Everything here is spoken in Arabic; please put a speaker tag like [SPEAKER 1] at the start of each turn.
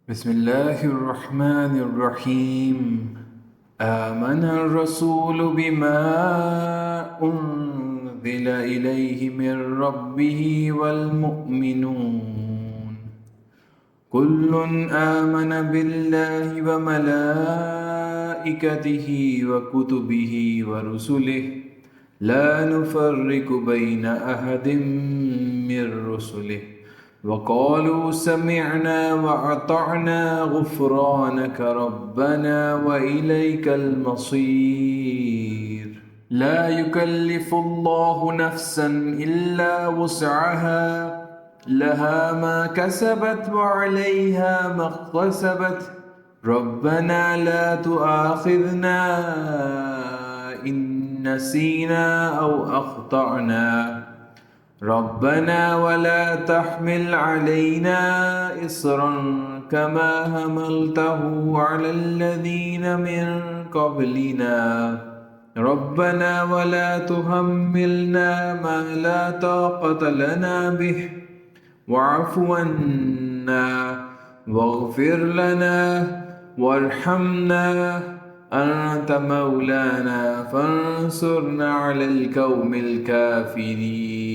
[SPEAKER 1] بسم الله الرحمن الرحيم. آمن الرسول بما أنزل إليه من ربه والمؤمنون كل آمن بالله وملائكته وكتبه ورسله لا نفرق بين أحد من رسله وقالوا سمعنا وأطعنا غفرانك ربنا وإليك المصير. لا يكلف الله نفسا إلا وسعها لها ما كسبت وعليها ما اكتسبت ربنا لا تؤاخذنا إن نسينا أو أخطأنا ربنا ولا تحمل علينا إصرا كما حملته على الذين من قبلنا ربنا ولا تحملنا ما لا طاقة لنا به واعف عنا واغفر لنا وارحمنا أنت مولانا فانصرنا على القوم الكافرين.